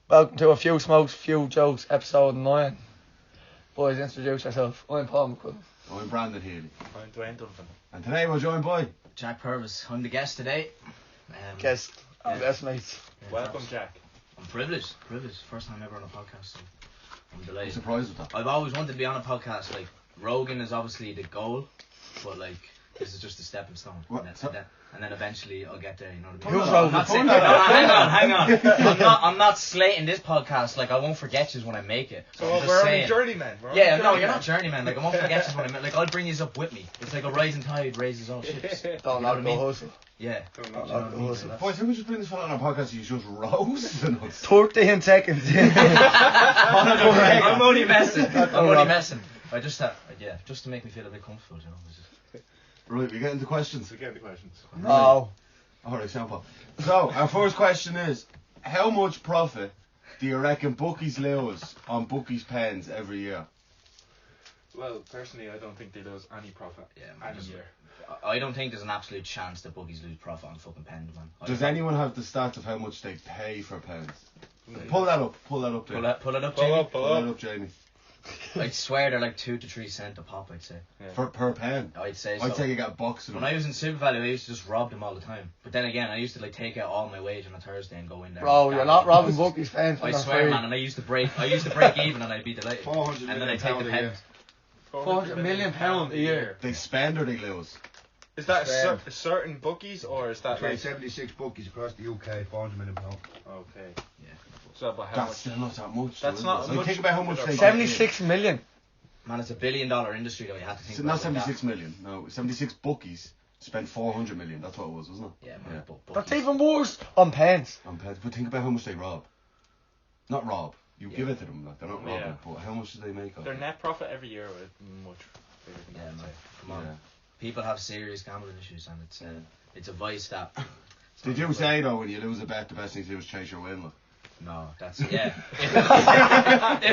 Welcome to A Few Smokes, Few Jokes, episode 9. Boys, introduce yourself. I'm Paul McCullough. I'm Brandon Healy. I'm Dwayne Dunphin. And today we're joined by Jack Purvis. I'm the guest today. Guest. Best mates. Welcome, Jack. I'm privileged. First time ever on a podcast. So I'm I'm delighted. surprised with that. I've always wanted to be on a podcast. Like, Rogan is obviously the goal, but like, this is just a stepping stone. What? And then eventually I'll get there, you know what I mean? Who's Rogan? I'm not saying, hang on. I'm not slating this podcast. Like, I won't forget you when I make it. So I'm just we're saying. only journeymen. Yeah, no, you're not journeyman. Like, I won't forget you when I make. Like, I'll bring you up with me. It's like a rising tide raises all ships. Don't You know know what I mean? the hustle. Yeah. Don't know You know what I mean? hustle. That's- Boys, how much bring this fella on our podcast? He's just roasting us. 13 seconds. I'm only messing. I just just to make me feel a bit comfortable, you know. It's just- Right, we get into questions. We get the questions. No. Alright, sample. So, our first question is, how much profit do you reckon bookies lose on bookies' pens every year? Well, personally, I don't think they lose any profit Yeah, any year. I don't think there's an absolute chance that bookies lose profit on fucking pens, man. Does anyone have the stats of how much they pay for pens? Pull that up, pull Jamie. it up, Pull Jamie? up, Pull that up, Jamie. I'd swear they're like 2 to 3 cents a pop. I'd say. Yeah. Per pen. I'd say. I'd so. say you get a box of When them. I was in Super Value, I used to just rob them all the time. But then again, I used to like take out all my wage on a Thursday and go in there. Bro, and you're gamble. not robbing bookies fans. I swear, man, and I used to break even, and I'd be delighted. 400 And then I million take pound the a year. pens. 400 million pound a year. They spend or they lose? Is that Spend. certain bookies or is that Play like 76 bookies across the UK, 400 million pounds. okay? Yeah. So, but how That's much? still not that much. That's though, not is it? Like, much. think about how much they 76 million. Man, it's $1 billion industry though. You have to think. So about not it like 76 million. No, 76 bookies spent 400 million. That's what it was, wasn't it? that. Yeah, man. That's even worse on pens. On pens. But think about how much they rob. Not rob. You Yeah. give it to them. Like they're not robbing. Yeah. But how much do they make? Off Their it? net profit every year is much bigger than Yeah, that. man. I'd say. Come on. Yeah. People have serious gambling issues, and it's a vice that. it's Did not you just say though when you lose a bet, the best thing to do is chase your win? Like? No, that's if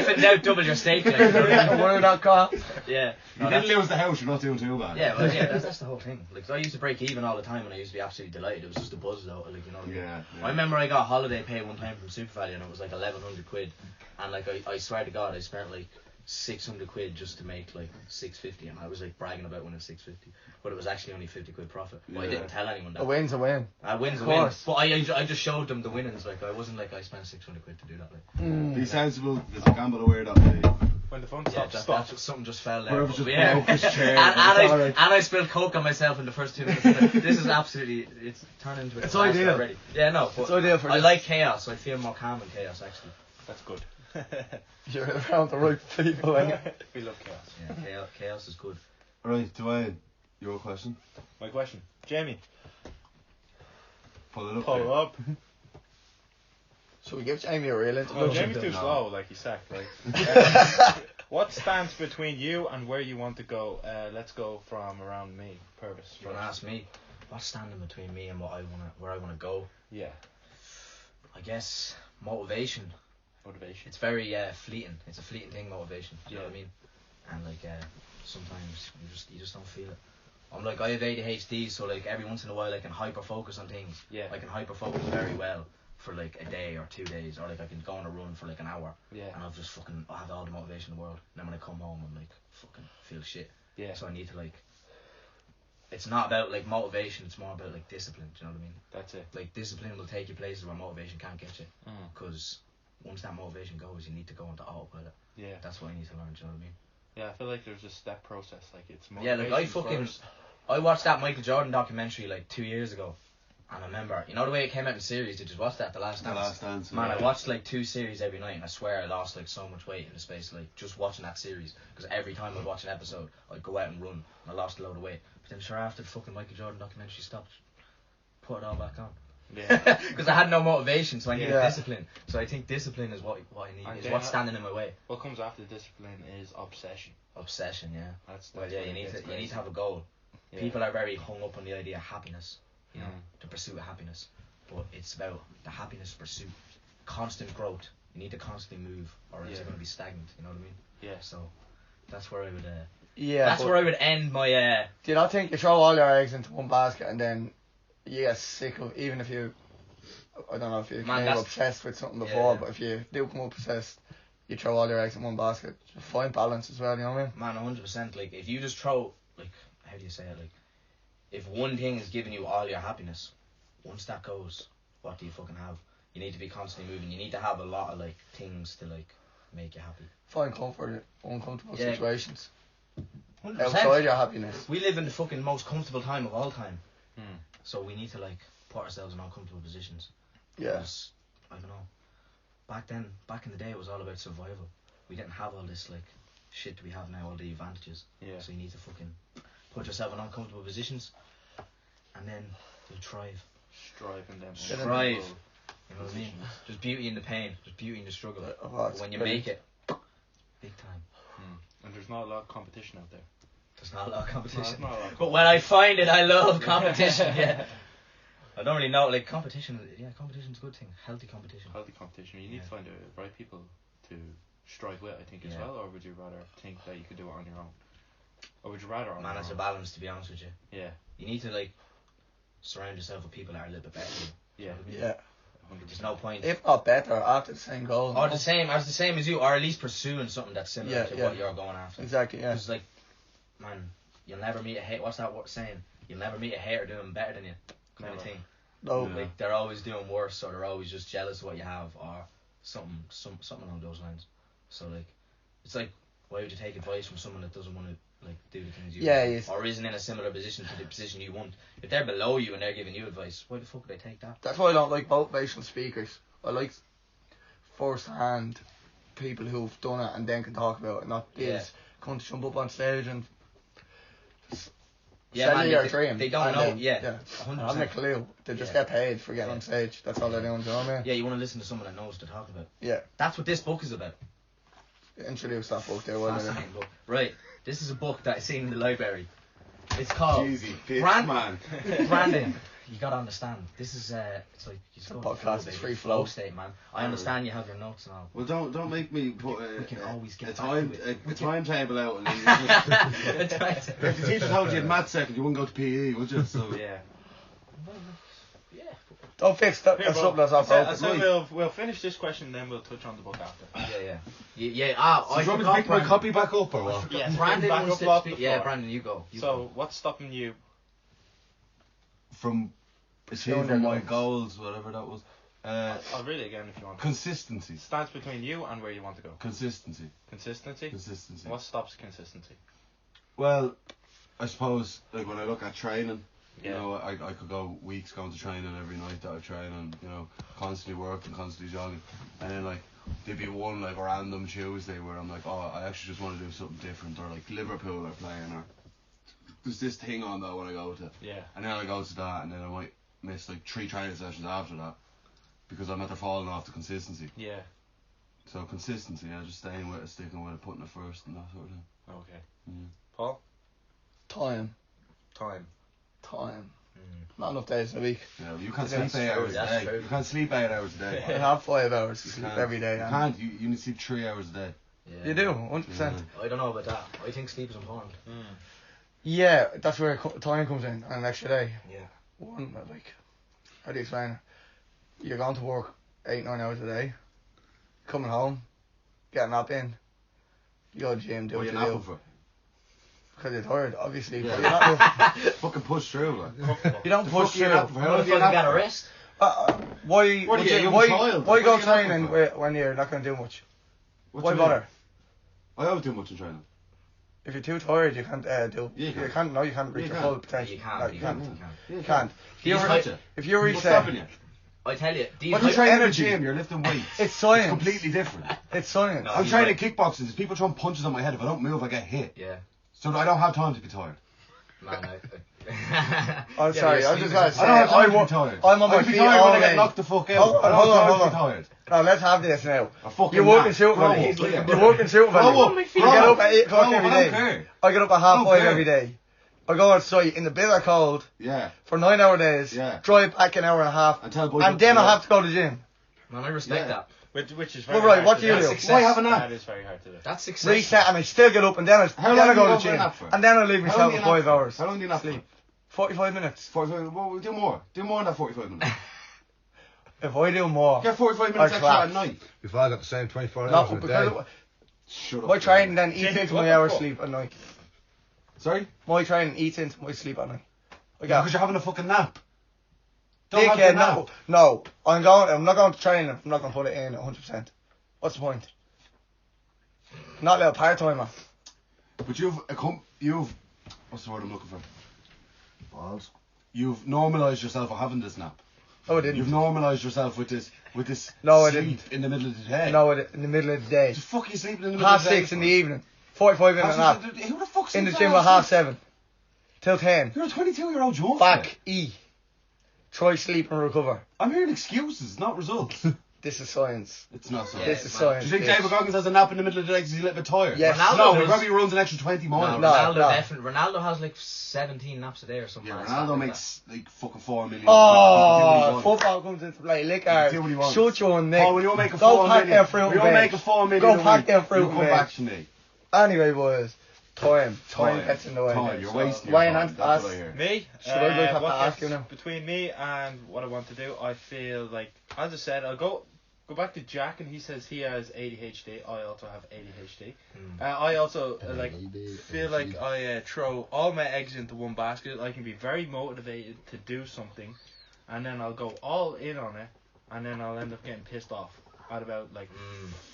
in doubt, double your stake. Like, you know what I mean? Word.com. Yeah. You No, didn't lose the house. You're not doing too bad. yeah, well, yeah, that's the whole thing. Like, I used to break even all the time, and I used to be absolutely delighted. It was just a buzz, though. Like, you know what I mean? Yeah. I remember I got holiday pay one time from Super Value, and it was like 1,100 quid. And like, I swear to God, I spent like 600 quid just to make like 650, and I was like bragging about winning 650, but it was actually only 50 quid profit. But I Yeah. didn't tell anyone that. A win's a win. I win's a Of win. course. But I just showed them the winnings. Like, I wasn't like I spent 600 quid to do that. Like, Be sensible. There's a gamble aware that day. When the fun yeah, stops, that's just, something just fell there. Purvis But just yeah. broke his chair. and I spilled coke on myself in the first 2 minutes. This is absolutely, it's turned into a It's disaster ideal. already. Yeah, no, but It's ideal for I this. like chaos. So I feel more calm in chaos actually. that's good. You're around the right people. And We love chaos. Yeah, chaos is good. Right, Dwayne, your question. My question, Jamie. Pull it up. Pull there. up. so we give Jamie a real Oh, introduction. Jamie's too No. slow, like he's sacked, right? What stands between you and where you want to go? Let's go from around me, Purvis. If you want to ask me, what's standing between me and where I wanna go? Yeah, I guess motivation. motivation. It's very fleeting. It's a fleeting thing, motivation. Do you know Yeah. what I mean? And like sometimes you just don't feel it. I'm like, I have ADHD, so like every once in a while I can hyper focus on things. Yeah. I can hyper focus very well for like a day or 2 days, or like I can go on a run for like an hour, Yeah, and I have all the motivation in the world. And then when I come home, I'm like fucking feel shit. yeah, So I need to like. It's not about like motivation. It's more about like discipline. Do you know what I mean? that's it. Like discipline will take you places where motivation can't get you. Mm. Because once that motivation goes, you need to go into autopilot. Yeah, That's what I need to learn. Do you know what I mean? yeah. I feel like there's a step process. Like it's Yeah, like I motivation fucking first. I watched that Michael Jordan documentary like 2 years ago, and I remember, you know the way it came out in series. Did you watch that? The Last The Dance. last dance. Man, yeah. I watched like 2 series every night, and I swear I lost like so much weight in the space like just watching that series. Because every time I'd watch an episode, I'd go out and run, and I lost a load of weight. But then sure after the fucking Michael Jordan documentary stopped, put it all back on. Yeah, Because I had no motivation, so I needed Yeah. discipline. So I think discipline is what I need. And Is then what's standing in my way. what comes after discipline is obsession. Obsession, yeah. That's Well, yeah, where you it need gets to crazy. have a goal. Yeah. People are very hung up on the idea of happiness, you know, Mm. the pursuit of happiness. But it's about the happiness pursuit, constant growth. You need to constantly move, or else Yeah. you're going to be stagnant. You know what I mean? Yeah. So that's where I would. Yeah. That's but where I would end my. do you not think you throw all your eggs into one basket and then you get sick of, even if you I don't know if you Man, came that's- obsessed with something before, Yeah. but if you do come up obsessed, you throw all your eggs in one basket. Find balance as well, you know what I mean? Man, 100%. Like, if you just throw, like, how do you say it? Like, if one thing is giving you all your happiness, once that goes, what do you fucking have? You need to be constantly moving. You need to have a lot of, like, things to, like, make you happy. Find comfort in uncomfortable Yeah. situations. 100%. Outside your happiness. We live in the fucking most comfortable time of all time. Hmm. So we need to, like, put ourselves in uncomfortable positions. Yeah. Because, I don't know, back in the day, it was all about survival. We didn't have all this, like, shit we have now, all the advantages. Yeah. So you need to fucking put yourself in uncomfortable positions, and then you'll thrive. Striving them. Strive. You know what I mean? There's beauty in the pain. There's beauty in the struggle. But when you make it, big time. And there's not a lot of competition out there. There's not a lot of competition. No, not a lot of But when I find it, I love competition. Yeah. I don't really know. Like, competition. Yeah, competition's a good thing. Healthy competition. Healthy competition. You need to find the right people to strive with, I think, as Yeah. well. Or would you rather think that you could do it on your own? Or would you rather on Man, your it's a own? balance, to be honest with you. Yeah. You need to, like, surround yourself with people that are a little bit better than you. Yeah. Yeah. 100%. There's no point. If not better, after the same goal. Or the same as you, or at least pursuing something that's similar Yeah, to yeah. what you're going after. Exactly, yeah. Because, like, man, you'll never meet a hate. What's that saying? You'll never meet a hater doing better than you. Kind of Never. thing. No. Yeah. Like, they're always doing worse, or they're always just jealous of what you have, or something along those lines. So, like, it's like, why would you take advice from someone that doesn't want to, like, do the things you Yeah, want, yes. or isn't in a similar position to the position you want? If they're below you and they're giving you advice, why the fuck would they take that? That's why I don't like motivational speakers. I like first-hand people who've done it and then can talk about it, not Yeah. these come to jump up on stage and Yeah, sell man, you your they- dream. they don't and know, then- yeah, I 100%. haven't a clue. They just Yeah. get paid for getting Yeah. on stage. That's all they're doing, do you know what I mean? Yeah, you want to listen to someone that knows what they're talking about. Yeah. That's what this book is about. Introduce that book there, wasn't it? Fascinating book. Right, this is a book that I seen in the library. It's called Jeezy, bitch, Brand- man. Brandon. You gotta understand. This is it's like you just The go with the podcast flow, is baby. free flow flow. state, man. I understand you have your notes and all. Well, don't make me put We can always get a back to it. a timetable out. And then you just, if the teacher told you in maths second, you wouldn't go to PE, would you? So Yeah. Yeah. Don't fix that. Here, That's bro. something that's off I said broken. we'll finish this question, then we'll touch on the book after. Yeah. So do you want me to pick my copy back up or what? Yeah, Brandon back wants up off to the speak. Yeah, floor. Brandon, you go. You So, go. what's stopping you? From achieving my goals, whatever that was. I'll read it again if you want. Consistency. Stands between you and where you want to go. Consistency. Consistency. Consistency. What stops consistency? Well, I suppose like when I look at training, you Yeah. know, I could go weeks going to training every night that I train and, you know, constantly working, constantly jogging. And then like there'd be one like random Tuesday where I'm like, oh, I actually just want to do something different, or like Liverpool are playing, or there's this thing on that I want to go to. Yeah. And then I go to that and then I might miss like 3 training sessions after that because I'm after falling off the consistency. Yeah. So consistency, yeah, just staying with it, sticking with it, putting it first and that sort of thing. Okay. Yeah. Paul? Time. Time. Not enough days a week. Yeah, you can't That's sleep 8 true, hours a that's day. true. You can't sleep 8 hours a day. I have 5 hours to You sleep can't. every day. You and can't. You need to sleep 3 hours a day. Yeah. You do, 100%. I don't know about that. I think sleep is important. Yeah, that's where time comes in, and an extra day. Yeah. One, like, how do you explain it? You're going to work 8-9 hours a day, coming home, get a nap in, you go to the gym, do What what are you you do. napping for? Because you're tired, obviously. Yeah. But you're not, Fucking push through, like. you don't The push fuck are you through. napping for? How long do you Motherfucker nap got a for? rest. Why? What are you, a young why? child? Why What go are you napping training for? when you're not going to do much? What Why do you mean? bother? I don't do much in training. If you're too tired, you can't do. Yeah, you you can. can't. No, you can't reach You your can. full potential. You can't. No, You can't. You can't. If you He's re- Gotcha. if you reach What's stopping you? I tell you, these When you Like train in the energy. gym, you're lifting weights. It's science. completely different. It's science. No. I'm he's training right. kickboxing. There's people throwing punches on my head. If I don't move, I get hit. Yeah. So I don't have time to be tired. Man, I'm sorry. I'm just gonna say. I don't have time to wa- be tired. I'm on my I can be feet tired all when I get day. knocked the fuck out. Hold on, I don't hold on, have hold time to on. be tired. Now let's have this now. I fucking You work nap. in Super Grow Valley. up, will You work in Super Valley. Grow up. You get up at 8 o'clock Grow up, every I don't day. care. I get up at half don't 5 care. every day. I go outside in the bitter cold Yeah. for 9-hour days. Yeah. Drive back an hour and a half. And tell boys And what then to I do. have to go to the gym. Man, I respect Yeah. that. Which is very Well, right, hard what to do you That's do? success. Why have a nap? That is very hard to do. That's success. Reset and I still get up and then How I long do go you to go the gym. nap for? And then I leave How myself long do for you nap 5 for? hours. How long do you nap for? Sleep. 45 minutes. 45. Well, do more. Do more than that 45 minutes. If I do more, Get 45 minutes I extra at clap. night. We've all got the same 24 hours No, in a because day. Shut up. my training then eats Jimmy, into what my the hour fuck? sleep at night. Sorry? My training eats into my sleep at night. I Yeah, got because you're having a fucking nap. Don't have the dickhead, nap. no. I'm not going to train if I'm not going to put it in 100%. What's the point? Not a part timer. But you've what's the word I'm looking for? Balls. You've normalised yourself for having this nap. No, I didn't. You've normalised yourself with this No, I sleep didn't. in the middle of the day. No, in the middle of the day. The fuck are you sleeping in the middle Half of the day? 6 in the evening. 45 minute nap. Who the fuck In the sleeps gym at at half 7. Till 10. You're a 22-year-old youngster. Back E. Try sleep and recover. I'm hearing excuses, not results. This is science. It's not so. Yeah, This is man. science. Do you think bitch. David Goggins has a nap in the middle of the day because he's a little bit tired? Yes. Ronaldo No, he does. probably runs an extra 20 miles. No. Ronaldo has like 17 naps a day or something. Yeah, like Ronaldo that. makes like fucking 4 million. Oh, football comes into play. Lick He can do what he wants. Shut your neck. Oh, when you're making Go 4 pack million. them fruit When and you're veg. making 4 million. Go a pack week, them fruit you and come veg. back to me. Anyway, boys. Time gets in the way. Time, you're So, wasting Ryan, your Ant- time. That's what ask- I hear. Me? Should I go have to what ask you gets now? between me and what I want to do, I feel like, as I said, I'll go back to Jack, and he says he has ADHD. I also have ADHD. I also feel like I throw all my eggs into one basket. I can be very motivated to do something, and then I'll go all in on it, and then I'll end up getting pissed off at about like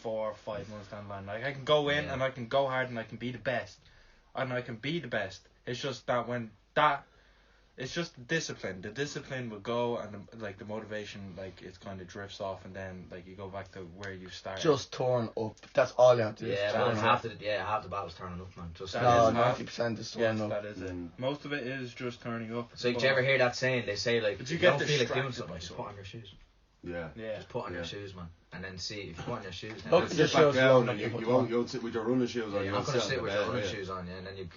4 or 5 months down the line. Like I can go in and I can go hard and I can be the best, and I can be the best. It's just that it's just discipline. The discipline will go, and the motivation, like it kind of drifts off, and then like you go back to where you started. Just turn up. That's all you have to do. Yeah, is man, turn half up. the battle's turning up, man. Just That No, is half- 90% is Yes, turning up. that is it. Most of it is just turning up. So, did but- you ever hear that saying? They say like, But if you you get don't feel like doing distracted something, by just put something. on your shoes. Yeah. Yeah. Just put on your Yeah. shoes, man, and then see if you put on your shoes. Then Look, that's it Sit just back shows down you and like you won't sit with your running shoes on. you're You not won't gonna sit sit on with the your bed, running yeah. shoes on, yeah, and then you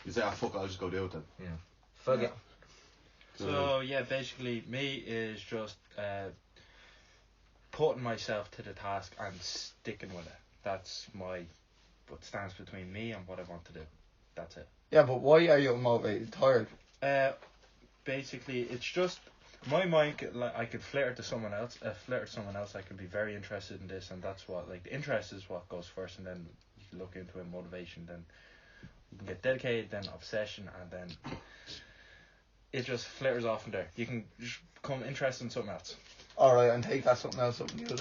You say, fuck, I'll just go do it then. fuck it. So yeah, basically me is just putting myself to the task and sticking with it. That's what stands between me and what I want to do. That's it. Yeah, but why are you motivated? Tired? Basically, it's just my mind. I could flirt to someone else. I can be very interested in this, and that's what the interest is what goes first, and then you can look into it, motivation. Then you can get dedicated, then obsession, and then it just flitters off from there. You can just become interested in something else. Alright, and take that something else, something new.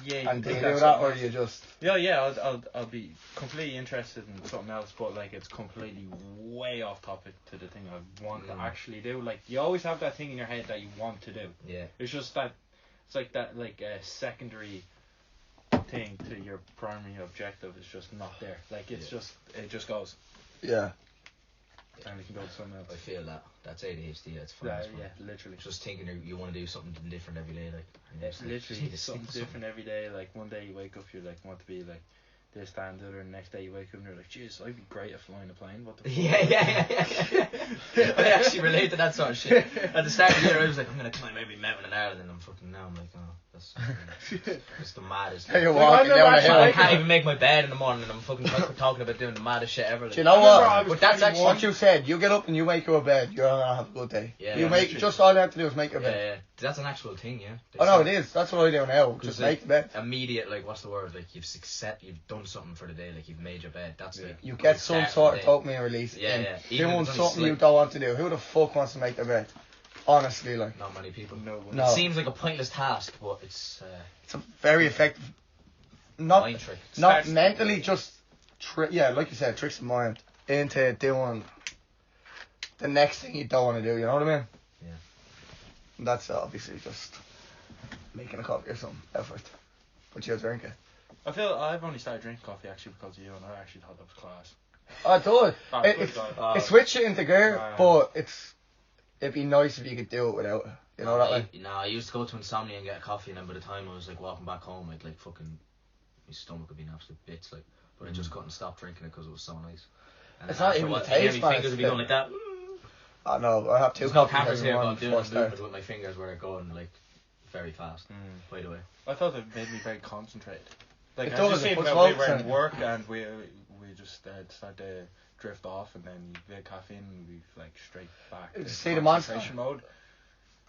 Yeah, you And do can you take do that, something or else. you just... Yeah, I'll be completely interested in something else, but it's completely way off topic to the thing I want to actually do. Like you always have that thing in your head that you want to do. Yeah. It's just that it's like that secondary thing to your primary objective is just not there. Like it just goes, Yeah. and you can go to something I else. feel that. That's ADHD. That's fine. Yeah, literally. Just thinking you want to do something different every day, like. and It's just, like, literally need to something stick to different every day. Like one day you wake up, you want to be like this, that, and the other, and the next day you wake up and you're like, jeez, I'd be great at flying a plane. What the fuck? Yeah. I actually relate to that sort of shit. At the start of the year, I was like, I'm gonna climb every mountain in Ireland, and now I'm like, oh, that's it's the maddest. Hey, you're Like, walking I down a remember hill. I can't even make my bed in the morning, and I'm fucking talking about doing the maddest shit ever. Like, Do you know I remember what? I was But that's 21. actually- What you said, you get up and you make your bed, you're gonna have a good day. Yeah, you yeah, make literally. just all you have to do is make your yeah, bed. yeah, that's an actual thing, yeah. Oh no, it is. That's what I do now. Just Because, make the bed. Immediate, like, what's the word? Like, you've done something for the day. Like, you've made your bed. That's like You a get good some start sort of for the day. dopamine release. Yeah, in yeah. Even doing if it's only something you slight. don't want to do. Who the fuck wants to make their bed? Honestly, like, Not many people. No one. No. It seems like a pointless task, but it's it's a very effective. Not mind trick. not Starts- mentally, just like you said, tricks the mind into doing the next thing you don't want to do. You know what I mean? Yeah. And that's obviously just making a coffee or something effort, but you drink it. I feel I've only started drinking coffee actually because of you, and I actually thought that was class. Oh, it does. Oh, It, good it, guy. it switched it into gear, Right. but it'd be nice if you could do it without it. You know that way? I used to go to Insomnia and get a coffee, and then by the time I was like walking back home, I'd like fucking my stomach would be in absolute bits, like. But I just couldn't stop drinking it because it was so nice. And It's then not after even a while, the taste, my man, fingers it's would be the- going like that. I know. I have two There's no coffees cameras every here, but morning I'm doing before I a start. movement with my fingers where they're going like very fast. By the way. I thought it made me very concentrated. Like It I does, just it seen puts that we focus were on in it. work and we just start to drift off, and then you get caffeine and we like straight back. You to see the monster? concentration mode.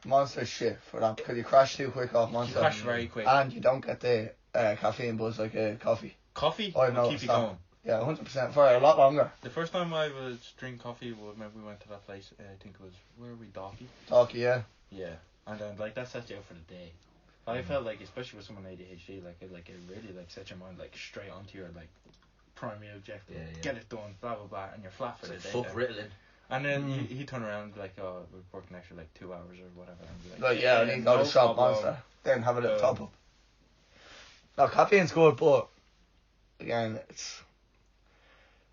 Monster shit for that because you crash too quick off You Monster. crash very quick. And you don't get the caffeine buzz like a coffee. Coffee I will know, keep you stop. going. Yeah, 100% for a lot longer. The first time I was drink coffee, maybe we went to that place. I think it was where were we, Docky? Talkie, yeah. Yeah, and then like that sets you out for the day. I felt like, especially with someone ADHD, like it really like sets your mind like straight onto your like primary objective. Yeah, yeah. Get it done, blah blah blah, and you're flat for It's the like day. fuck then. Ritalin. And then he turned around and be like, oh, we're working extra like 2 hours or whatever. And be Like, yeah, I need to go to no shop problem. Monster. Then have a little top up. No, caffeine's good, but again, it's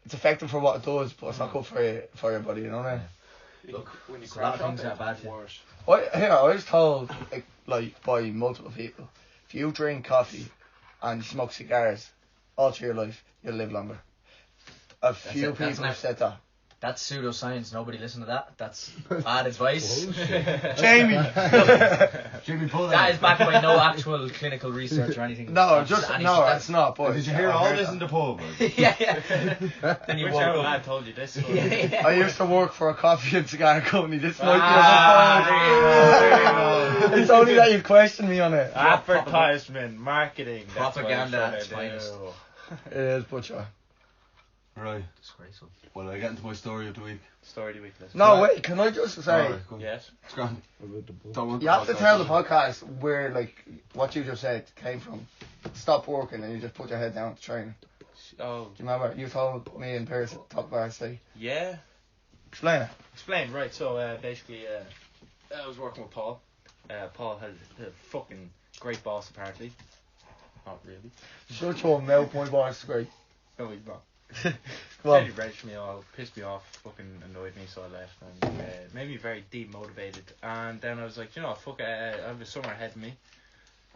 effective for what it does, but it's not good for your body, you know what I mean? Look, when you a lot of crash things on are bad for you. worse. I was told, like by multiple people, if you drink coffee and smoke cigars all through your life, you'll live longer. A few it, that's people not- have said that. That's pseudoscience. Nobody listen to that. That's bad advice. Jamie! Jamie, pull That is backed by no actual clinical research or anything. No, That's just, any- no, that's- it's not, boys. Did you hear I all heard this that. in the pub? yeah, then you Which woke old up. lad told you this? Yeah, yeah. I used to work for a coffee and cigar company. This might Ah, be It's only that you question me on it. Advertisement, marketing, that's what Propaganda I'm at its trying to finest. do. It is, but sure. Right. Disgraceful. Well, I get into my story of the week. Story of the week, let's No, wait, can I just say, Alright, go on. Yes. It's grand. Don't want you have to tell the podcast where, like, what you just said came from. Stop working and you just put your head down to training. Oh, Do you remember? You told me and Purvis at top varsity. yeah. Explain it. Explain, right, so basically I was working with Paul. Paul has a fucking great boss apparently. Not really. Shut your mouth, my boss is great. No, he's not. Come Said he on. regged me all, pissed me off, fucking annoyed me, so I left and made me very demotivated. And then I was like, you know, fuck it, I have a summer ahead of me.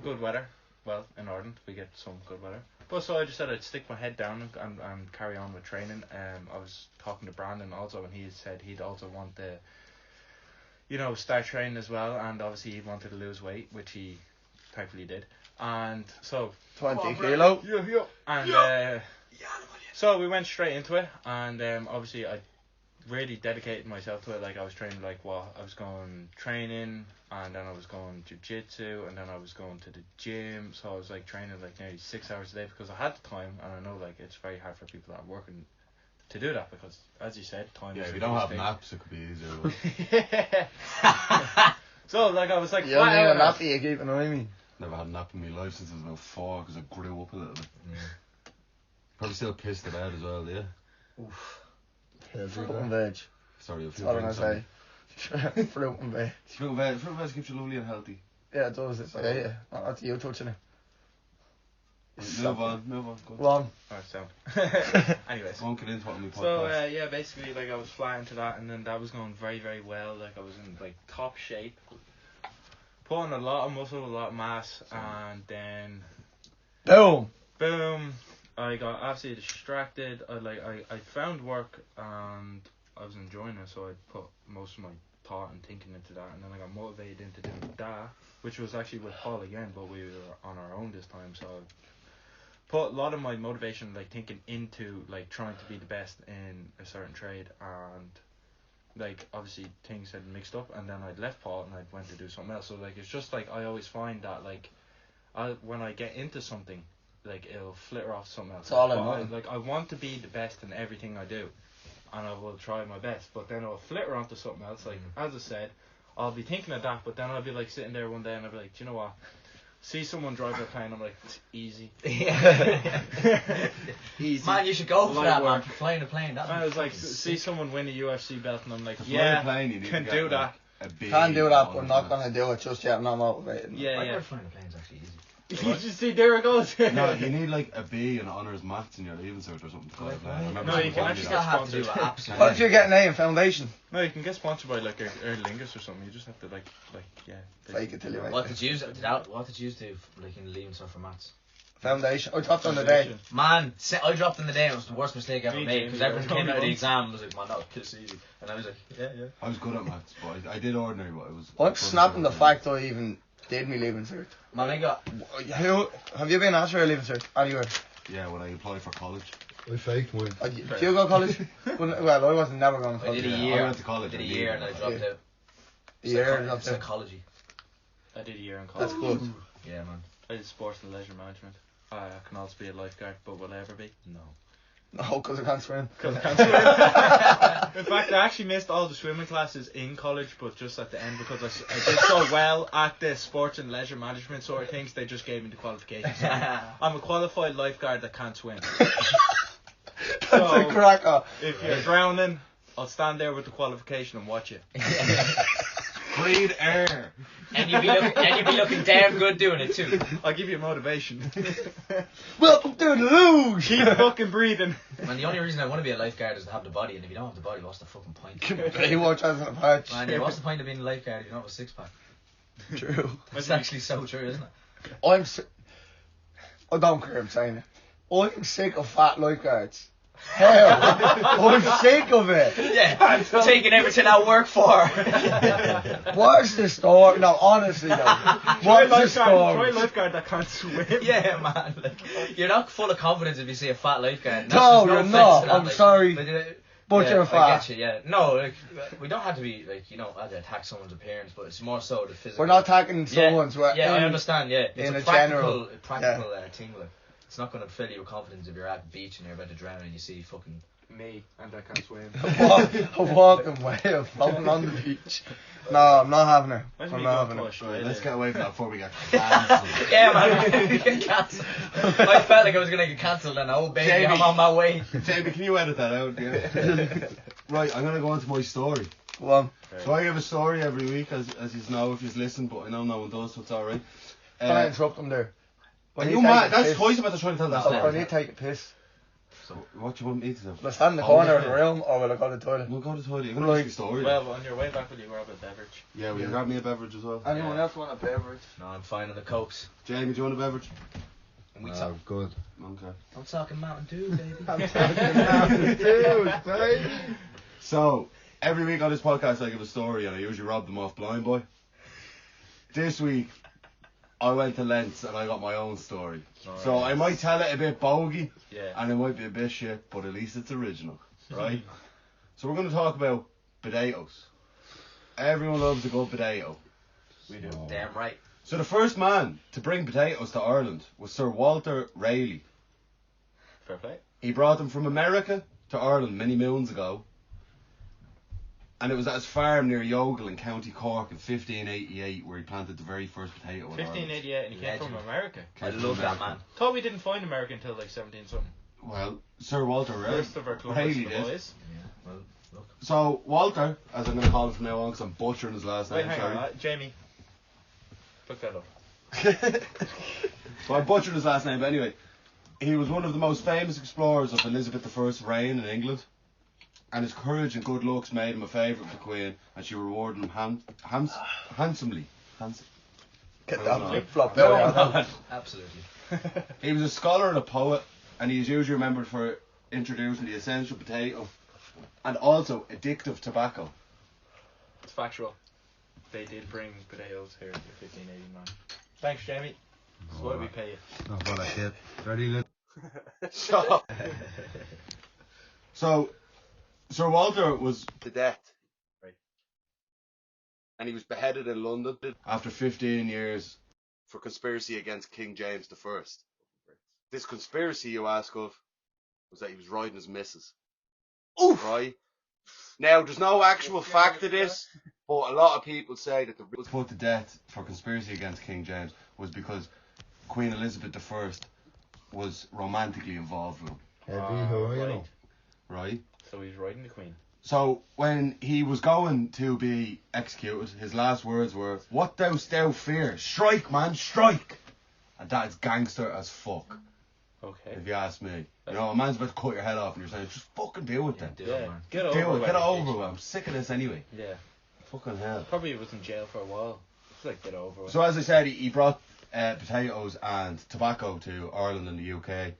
Good weather. Well, in Ireland we get some good weather. But so I just said I'd stick my head down and carry on with training. I was talking to Brandon also, and he said he'd also want to, you know, start training as well. And obviously he wanted to lose weight, which he thankfully did. And so 20 kilo. and so we went straight into it, and obviously I really dedicated myself to it. Like I was training, like I was going training, and then I was going jiu-jitsu, and then I was going to the gym. So I was like training like nearly 6 hours a day because I had the time, and I know like it's very hard for people that are working to do that because, as you said, time. Yeah, is if a you don't huge have thing. naps, it could be easier. But So like I was like You don't need a flat out- nappy, you keep an eye on me. never had a nap in my life since I was about 4 because I grew up a little bit. Probably still pissed about as well, yeah. Fruit and veg. Sorry, a That's few all I'm gonna drinks say. on me. Fruit and veg. Fruit and veg keeps you lovely and healthy. Yeah, it does. It's like, yeah. Not after you touching it. Move on. Go Go on. Oh, sound. Anyways. I won't get into it on my podcast. So yeah, basically like I was flying to that, and then that was going very very well. Like I was in like top shape, putting a lot of muscle, a lot of mass, and then Boom. boom, I got absolutely distracted. I found work and I was enjoying it, so I put most of my thought and thinking into that, and then I got motivated into doing that, which was actually with Paul again, but we were on our own this time. So I put a lot of my motivation, like thinking into like trying to be the best in a certain trade, and like obviously things had mixed up, and then I'd left Paul and I went to do something else. So like it's just like I always find that like when I get into something, like it'll flitter off something else. It's all But or nothing. like I want to be the best in everything I do, and I will try my best. But then I'll flitter onto something else. Like as I said, I'll be thinking of that, but then I'll be like sitting there one day and I'll be like, do you know what? See someone drive their plane, I'm like, it's easy. Yeah. Easy. Man, you should go for Light that, man. work. For flying a plane. That I was like, fucking see sick. someone win a UFC belt, and I'm like, To fly a yeah, plane, you need can to do get, that. like, a big Can't do that, but I'm not honor. gonna do it just yet. I'm not motivated. Yeah, I yeah. heard flying a plane's actually easy. You just see, there it goes. No, you need like a B in honours maths in your leaving cert or something to fly a plane. I remember No, you someone can telling me actually Still that. have to do sponsored. absolutely. What if you get an A in foundation? No, you can get sponsored by like Aer Lingus or something. You just have to like yeah. Fake it till you make What it. did you do? What did you do like in leaving stuff for maths? Foundation. I dropped on the day. Man, I dropped in the day and it was the worst mistake I ever Me made too. because everyone came out of the Only exam and was like, man, that was piss easy. And I was like, yeah. I was good at maths, but I did ordinary, but it was. I'm snapping the fact I even did me leaving cert. Man, I got. Who have you been asked for a leaving cert anywhere? Yeah, when I applied for college. I faked mine. Do you go to college? Well, I wasn't never going to I did college. a Yeah, year. I went to college. Did a I year did. and I dropped Yeah. out. The year up there. Psychology. I did a year in college. That's good. Yeah, man. I did sports and leisure management. I can also be a lifeguard, but will I ever be? No. No, because I can't swim. Because I can't swim. In fact, I actually missed all the swimming classes in college, but just at the end because I did so well at the sports and leisure management sort of things, they just gave me the qualifications. So I'm a qualified lifeguard that can't swim. That's a cracker. If you're drowning, I'll stand there with the qualification and watch you. Breathe air. And you'd be looking damn good doing it too. I'll give you motivation. Welcome to the luge. Keep fucking breathing. Man, the only reason I want to be a lifeguard is to have the body, and if you don't have the body, what's the fucking point? Baywatch has a patch. Man, yeah, what's the point of being a lifeguard if you don't have a six pack? True. It's actually so true, isn't it? I don't care, I'm saying it. I'm sick of fat lifeguards. Hell, I'm sick of it. Yeah, taking everything I work for. What's the story? No, honestly though. What's the Try story? lifeguard that can't swim. Yeah, man. Like, you're not full of confidence if you see a fat lifeguard. No, you're offense not. to that, I'm like, sorry. But yeah, you're I fat. get you, yeah. No, like, we don't have to be, like, to attack someone's appearance, but it's more so the physical. We're not attacking someone's. Yeah, I understand, yeah. It's in a a practical general, thing, like. It's not going to fill you with confidence if you're at the beach and you're about to drown and you see fucking... Me, and I can't swim. A walking way of floating on the beach. No, I'm not having it. I'm not having it. Right, let's get away from that before we get cancelled. Yeah, man, we get cancelled. I felt like I was going to get cancelled and oh baby, Jamie. I'm on my way. Jamie, can you edit that out? Yeah. Right, I'm going to go on to my story. Go on. So I give a story every week, as you know if you listen, but I know no one does, so it's alright. Can I interrupt them there? Are you mad? That's twice about to try to tell that I story. need to take a piss. So what do you want me to do? Will I stand in the corner of the room or will I go to the toilet? We'll go to the toilet. You're going to tell me a story. Well, on your way back, will you grab a beverage? Yeah, will you grab me a beverage as well? Anyone else want a beverage? No, I'm fine on the cokes. Jamie, do you want a beverage? And we Good. Okay. I'm talking Mountain Dew, baby. I'm talking Mountain Dew, baby. So, every week on this podcast I give a story and I usually rob them off Blind Boy. This week, I went to lengths and I got my own story. So I might tell it a bit bogey, and it might be a bit shit, but at least it's original, right? So we're going to talk about potatoes. Everyone loves a good potato. We do. Damn right. So the first man to bring potatoes to Ireland was Sir Walter Raleigh. Fair play. He brought them from America to Ireland many moons ago. And it was at his farm near Youghal in County Cork in 1588 where he planted the very first potato in 1588 and he came from America. I love that man. Thought we didn't find America until like 17 something. Well, Sir Walter First of our Raleigh Columbus did. boys. Yeah, well, look. So Walter, as I'm going to call him from now on because I'm butchering his last Wait, name, hang sorry. on, Jamie. Look that up. So I butchered his last name, but anyway, he was one of the most famous explorers of Elizabeth I's reign in England. And his courage and good looks made him a favourite of the Queen, and she rewarded him handsomely. Get that flip flop No, out. absolutely. He was a scholar and a poet, and he is usually remembered for introducing the essential potato and also addictive tobacco. It's factual. They did bring potatoes here in 1589. Thanks, Jamie. That's why we pay you. Not what I said. Very good. So Sir Walter was to death. Right. And he was beheaded in London after 15 years for conspiracy against King James I. This conspiracy, you ask of, was that he was riding his missus. Oof. Right? Now, there's no actual fact to this, but a lot of people say that the was put to death for conspiracy against King James was because Queen Elizabeth I was romantically involved with him. Right. Right? So he's riding the Queen. So when he was going to be executed, his last words were, "What dost thou fear? Strike, man, strike!" And that is gangster as fuck, Okay. if you ask me. You know, a man's about to cut your head off and you're saying, just fucking do it then. Do it, Yeah. man. Get Do over it, it. get it over with. I'm sick of this anyway. Yeah. Fucking hell. Probably was in jail for a while. It's like get over it. So as I said, he brought potatoes and tobacco to Ireland and the UK,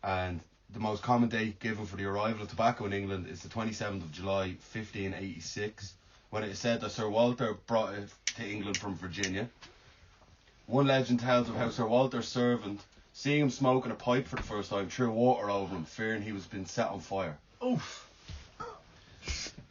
and the most common date given for the arrival of tobacco in England is the 27th of July 1586, when it is said that Sir Walter brought it to England from Virginia. One legend tells of how Sir Walter's servant, seeing him smoking a pipe for the first time, threw water over him, fearing he was being set on fire. Oof.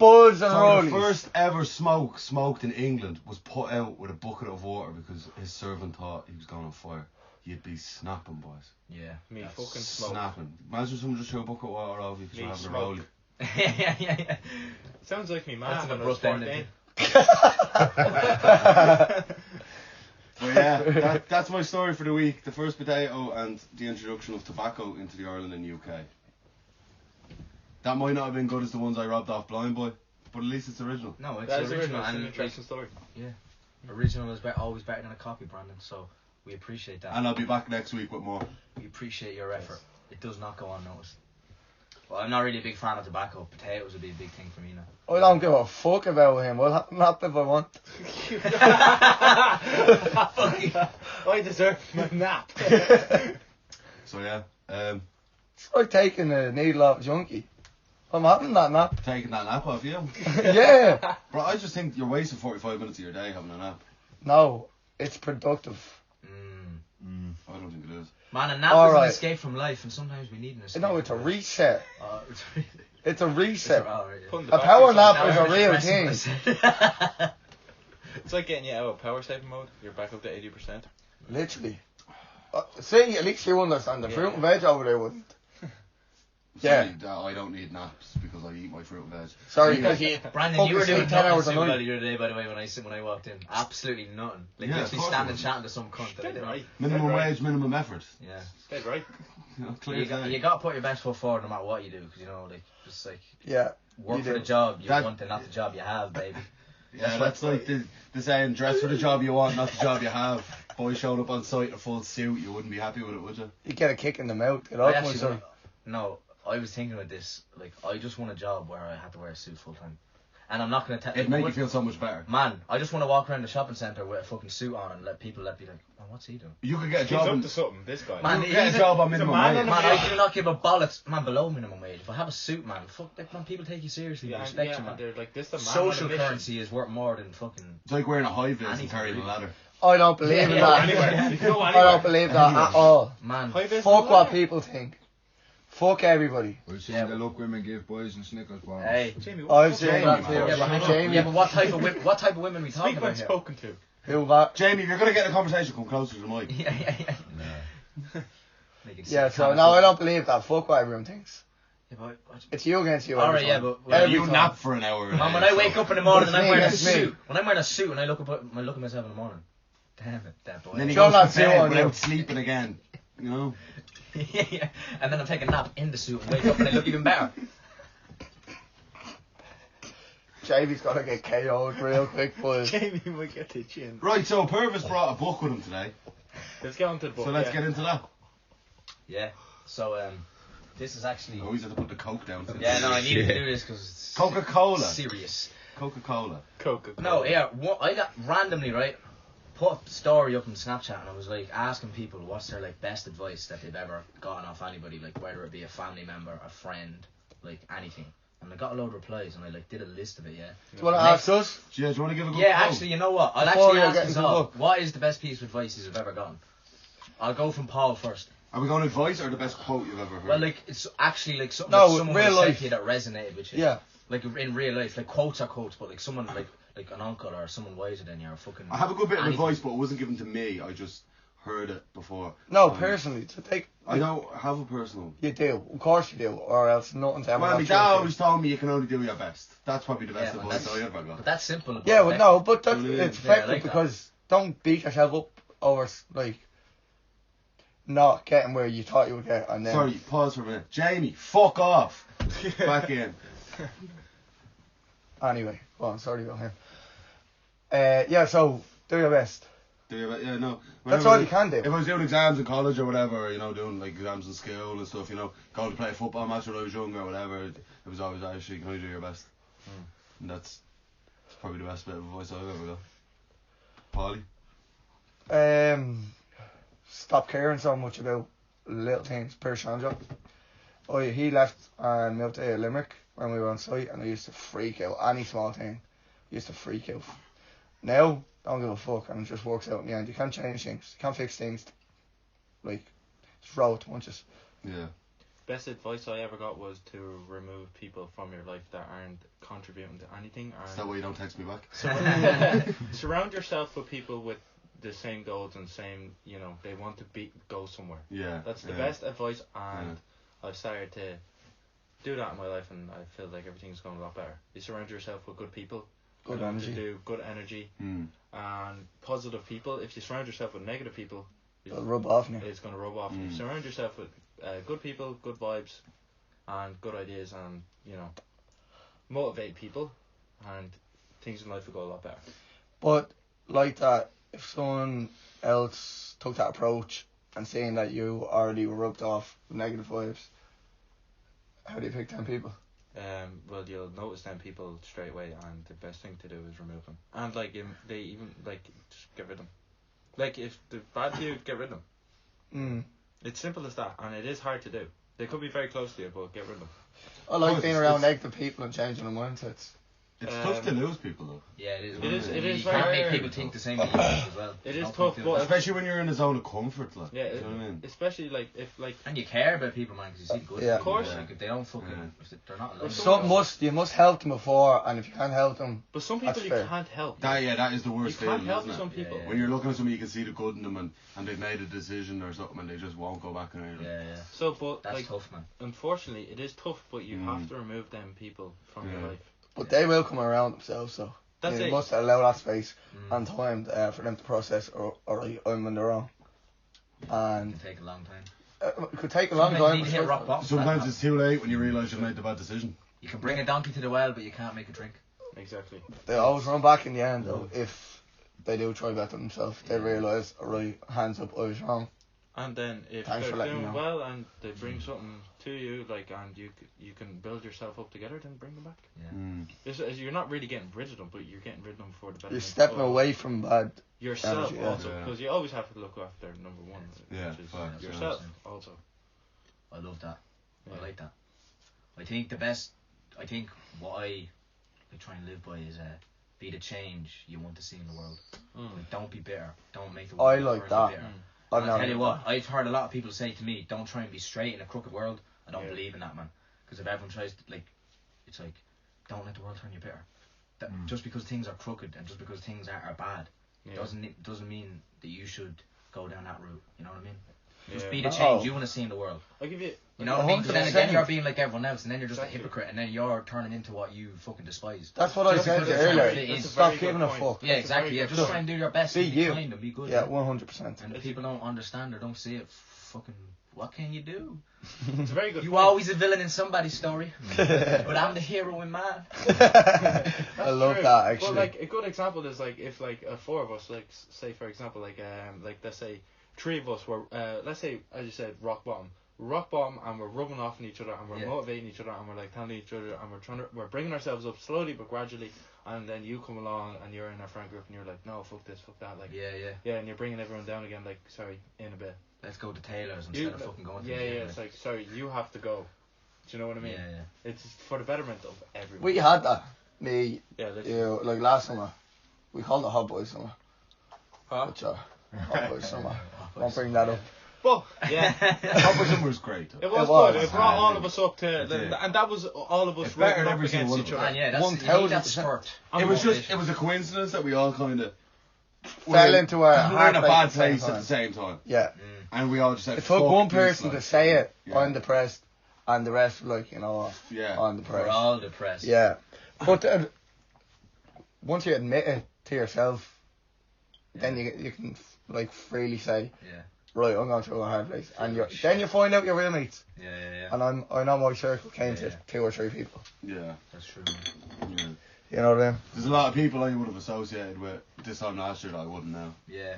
buds and So rollies. the first ever smoke smoked in England was put out with a bucket of water because his servant thought he was going on fire. You'd be snapping, boys. Yeah. Me fucking smoke. Snapping. Imagine someone just threw a bucket of water over you because Me you're having smoke. a rollie. yeah. Sounds like me, man. That's an When I was abrupt 14. But yeah, that's my story for the week. The first potato and the introduction of tobacco into the Ireland and UK. That might not have been good as the ones I robbed off Blind Boy, but at least it's original. No, it's That is original original. It's an and interesting story. original is always better than a copy, Brandon. So we appreciate that. And I'll be back next week with more. We appreciate your effort. It does not go unnoticed. Well, I'm not really a big fan of tobacco. Potatoes would be a big thing for me now. I don't give a fuck about him. I'll happen if I want. I deserve my nap. So yeah, It's like taking a needle off a junkie. I'm having that nap. taking that nap off you. Yeah. Bro, I just think you're wasting 45 minutes of your day having a nap. No, it's productive. I don't think it is. Man, a nap All is an right. escape from life, and sometimes we need an escape. No, it's a from life. reset. It's really. It's a reset. Putting the A power batteries on. nap is a real thing. It's like getting you out of power saving mode. You're back up to 80%. Literally. See, at least you understand. The fruit and veg over there wouldn't. Yeah. Sorry, I don't need naps because I eat my fruit and veg. Sorry, Yeah. because Brandon, you were Focus doing like 10 nothing hours a super night. the other day, by the way, when I walked in. Absolutely nothing. Like Yeah, of literally course I standing was. chatting to some cunt that I Dead didn't. right. Minimum Dead right. wage, minimum effort. Yeah. Dead right. You know, clear You as got, day. you got to put your best foot forward no matter what you do, because you know, like just like yeah. work You for do. the job you That- want and not the job you have, baby. Yeah, that's like the saying, dress for the job you want, not the job you have. Boy showed up on site in a full suit, you wouldn't be happy with it, would you? You get a kick in the mouth. Get I off my actually side. want, no, I was thinking with this, like I just want a job where I had to wear a suit full time, and I'm not gonna tell. It'd make you feel so much better. Man, I just want to walk around the shopping centre with a fucking suit on and let people be like, oh, what's he doing? You could get a He's job up in, to something, this guy. Man, you could get a job on he's a minimum man wage. on a Man, I do not give a bollocks. Man, below minimum wage. If I have a suit, man, fuck, like, man, people take you seriously. Yeah, They and, respect you, man. they're like, this the man Social on a mission. currency is worth more than fucking. It's like wearing a high vis and Anything, carrying a really. ladder. I don't believe in Go that. anywhere. You can go I anywhere. don't believe that at all. Man, High vis Fuck and what ladder. people think. Fuck everybody. We've seen Yeah, the look women give boys and Snickers bars. hey. Jamie, I've what seen Jamie, that man. too. Yeah, but, hang on. Jamie, Yeah, but what type of women? What type of women we talking Speak about when here? spoken to. who that? Jamie, if you're going to get in a conversation, come closer to the mic. Yeah. Yeah, so no, I don't believe that. Fuck what everyone thinks. Yeah, but, It's you against you. Alright, every yeah, time. but Every You time. nap for an hour. man, when I wake up in the morning and I'm That's me, wearing a that's me. suit, when I'm wearing a suit and I look at myself in the morning, damn it, that boy. And then he Sure, goes that's to you bed on without you. sleeping again. You know? Yeah, and then I'm taking a nap in the suit and wake up and I look even better. Jamie's gotta get KO'd real quick, boys. Jamie might get the chin. Right, so Purvis brought a book with him today. Let's get on to the book. So let's yeah. get into that. Yeah. So this is actually. I always have to put the Coke down. Yeah, no, I needed to do this because it's Coca-Cola. serious. Coca-Cola. Coca-Cola. No, yeah, I got randomly right. Put a story up on Snapchat and I was like asking people what's their like best advice that they've ever gotten off anybody, like whether it be a family member, a friend, like anything. And I got a load of replies and I like did a list of it. Yeah. Do you wanna ask us? Yeah, do you want to give a good Yeah, quote? actually, you know what? I'll Before actually you ask get us into the all. book. What is the best piece of advice you've ever gotten? I'll go from Paul first. Are we going advice or the best quote you've ever heard? Well, like it's actually like something No, that someone real would say life. to you that resonated with you. Yeah. Like in real life, like quotes are quotes, but like someone like an uncle or someone wiser than you or fucking. I have a good bit of anything. advice, but it wasn't given to me. I just heard it before. No, Um, personally, to take. I don't have a personal. You do, of course you do, or else nothing's ever. Well, my got dad through to always told me you can only do your best. That's probably the best Yeah, advice that's- I ever got. But that's simple. you. Yeah, well, no, but that's, Yeah, it's I effective like that. because don't beat yourself up over like not getting where you thought you would get, and then. Sorry, pause for a minute. Jamie, fuck off. Back in. Anyway, well, sorry about him. Yeah, so do your best. Do you, yeah, no. That's Whenever- all you can do. If I was doing exams in college or whatever, you know, doing like exams in school and stuff, you know, going to play a football match when I was younger or whatever, it was always actually, you can only do your best. And that's probably the best bit of advice I've ever got. Paulie? Stop caring so much about little things. Per Shanjo. Oh, yeah, he left and moved to Limerick when we were on site, and I used to freak out. Any small thing, I used to freak out. Now, don't give a fuck, and it just works out in the end. You can't change things, you can't fix things. Like, just roll with the punches. Yeah. best advice I ever got was to remove people from your life that aren't contributing to anything. Is that why you don't text me back? Surround yourself with people with the same goals and same, they want to go somewhere. Yeah. That's the best advice, and I've started to do that in my life, and I feel like everything's going a lot better. You surround yourself with good people, Good energy. to do good energy, and positive people. If you surround yourself with negative people, It'll rub off on you. it's going to rub off. If you surround yourself with good people, good vibes, and good ideas, and motivate people, and things in life will go a lot better. But like that, if someone else took that approach and saying that you already were rubbed off with negative vibes, how do you pick 10 people? Well, you'll notice them people straight away, and the best thing to do is remove them. And they even just get rid of them. Like if they're bad to you, get rid of them. It's simple as that, and it is hard to do. They could be very close to you, but get rid of them. I like being around negative people and changing their mindsets. It's tough to lose people though. Yeah, it is. It is You can't very make hard. people think the same as you as well. It There's is no tough, point doing but that. Especially when you're in a zone of comfort, like. Yeah, Do you know what I mean? especially if And you care about people, man, because you see good. Yeah. People. Of course. Like if they don't fucking, if they're not. You must help them before, and if you can't help them, But some people That's you fair. can't help. That is the You worst can't feeling, help isn't it? some people. Yeah, When you're looking at somebody, you can see the good in them, and they've made a decision or something, and they just won't go back and Yeah, yeah. So, but That's tough, man. unfortunately, it is tough. But you have to remove them people from your life. but they will come around themselves. So That's you it. must allow that space and time for them to process, or I'm on their own. It And can take a long time. it could take a long Sometimes time. you need to hit rock bottom. Sometimes it's too late when you realise you've made the bad decision. You can bring a donkey to the well, but you can't make a drink. Exactly. They always run back in the end, though, if they do try better themselves. They realise, right, hands up, I was wrong. And then if Thanks for they're letting me doing know. well and they bring something to you, and you can build yourself up together, then bring them back. You're not really getting rid of them, but you're getting rid of them for the better. You're stepping away from bad. yourself energy, yeah. also, because you always have to look after number one, Yeah, which is facts, yourself 100%. also. I love that. Yeah. I like that. I think what I try and live by is be the change you want to see in the world. Like, don't be bitter. Don't make the world I like further that. bitter. I've And I'll never tell you done what, I've heard a lot of people say to me, don't try and be straight in a crooked world. I don't Yeah. believe in that, man. Because if everyone tries to, it's like, don't let the world turn you bitter. Just because things are crooked and just because things are bad, Yeah. doesn't mean that you should go down that route. You know what I mean? Just Yeah. be the No. change you want to see in the world. I'll give you. You know what I mean? But then 100%. again, you're being like everyone else, and then you're just Exactly. a hypocrite, and then you're turning into what you fucking despise. That's what I Just said because it's earlier. something that is- Stop very good giving a point. fuck. Yeah, exactly. Yeah, just good try and do your best. Be and you. kind and be good. Yeah, 100%. And if people don't understand or don't see it, fucking, what can you do? It's a very good. You point. always a villain in somebody's story, but I'm the hero in mine. I love True. that, actually. Well, like a good example is if four of us, say for example, let's say three of us were, let's say as you said, rock bottom, and we're rubbing off on each other, and we're Yeah. motivating each other, and we're telling each other, and we're bringing ourselves up slowly but gradually, and then you come along and you're in our friend group and you're like, no, fuck this, fuck that, Yeah. and you're bringing everyone down again, sorry, in a bit. Let's go to Taylor's You- instead of fucking going to Yeah, the gym, it's like, sorry, you have to go. Do you know what I mean? Yeah. It's for the betterment of everyone. We had that. Me, Yeah, literally. you, like last summer. We called it Hot Boy Summer. Huh? But, Hot Boy Summer. Don't bring that up. Well, yeah. Hot Boy Summer was great. Though. It was was. good. It brought all of Yeah. us up to, did. and that was all of us It's better rubbing than up every single against one each of other. Man, yeah, that's you need that 1000%. spurt. It was just, it was a coincidence that we all kind of Fell into a we're in a heartbreak bad at the same place at time. the same time, Yeah. and we all just said, It took "Fuck one this," person like. to say it, Yeah. I'm depressed, and the rest were like, you know what, Yeah. I'm We're depressed. all depressed. Yeah. But once you admit it to yourself, then you can freely say, Yeah. right, I'm going through a hard place, and then you find out your real mates. Yeah. And I know my circle came to Yeah. 2 or 3 people. Yeah. That's true. Yeah. You know what I mean? There's a lot of people I would have associated with this time last year that I wouldn't now. Yeah.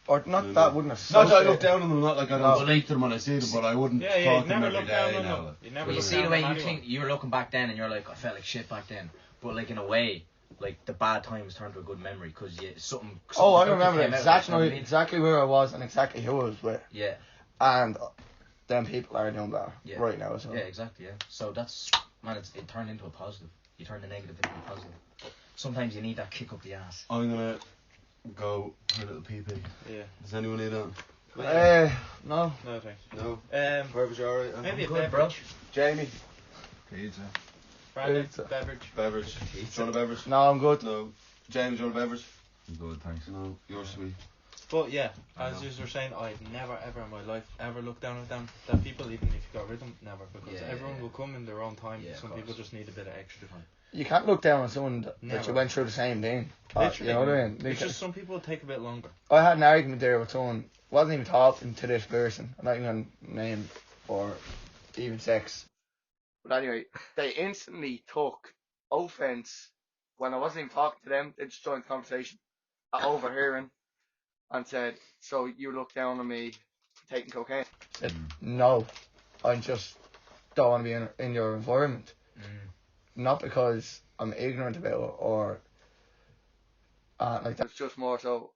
Or not that wouldn't have. Not that I look down on them, not like I No. don't speak to them when I see them, but I wouldn't Yeah, talk you to them never every look down day on now. them. like. You never But you look see down the way on you anyone. think you were looking back then, and you're like, I felt like shit back then. But like in a way, like the bad times turned to a good memory because something. Oh, I productive remember came out of it, you know what I exactly mean? exactly where I was and exactly who I was with, Yeah. and them people are doing better Yeah. right now as well. Yeah, exactly. Yeah. So that's it turned into a positive. You turn the negative into a positive. Sometimes you need that kick up the ass. I'm gonna go for a little pee. Yeah. Does anyone need that? No. No thanks. No. Um, Purvis, you alright? maybe a good, beverage. Jamie. Pizza. Brandon, Pizza. beverage. Beverage. Do you want a beverage? No, I'm good. No. James, you want a beverage? Good, thanks. No. You're sweet. But yeah, as you were saying, I'd never ever in my life ever look down at that people, even if you got rid of them, never, because everyone will come in their own time. Yeah, Some of people course. just need a bit of extra time. You can't look down on someone that Never. you went through the same thing. Literally. You know what I mean? It's just some people take a bit longer. I had an argument there with someone, wasn't even talking to this person, I'm not even going to name or even sex. But anyway, they instantly took offence when I wasn't even talking to them. They just joined the conversation at overhearing and said, "So you look down on me for taking cocaine?" I said, "No, I just don't want to be in your environment. Not because I'm ignorant about it or like that. It's just more so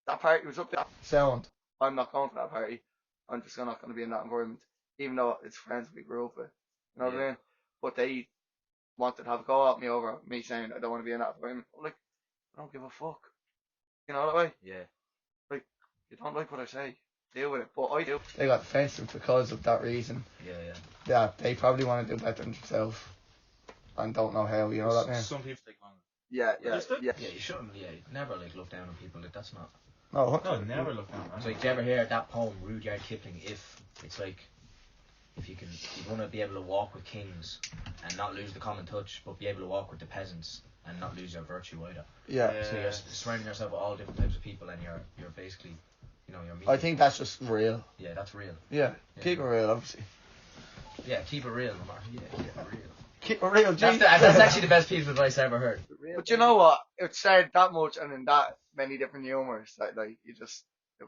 that party was up there. Sound. I'm not going to that party. I'm just not going to be in that environment, even though it's friends we grew up with. You know what I mean? But they wanted to have a go at me over me saying I don't want to be in that environment. I'm like, I don't give a fuck. You know that way? Yeah. Like, you don't like what I say, deal with it. But I do. They got defensive because of that reason. Yeah, yeah. That they probably want to do better than themselves and don't know how. You know that, man? Some people take longer. Yeah. Yeah, you shouldn't. Yeah, never like look down on people. Like that's not. No, No, never look down. It's like, do you ever hear that poem, Rudyard Kipling? If it's like, if you want to be able to walk with kings and not lose the common touch, but be able to walk with the peasants and not lose your virtue either. Yeah. So you're surrounding yourself with all different types of people, and you're basically, you're. I think that's just real. Yeah, that's real. Yeah. Keep it real, obviously. Yeah, keep it real, no matter. Yeah, keep it real. Keep it real, That's actually the best piece of advice I ever heard. But you know what? It's said that much and in that many different humours that like it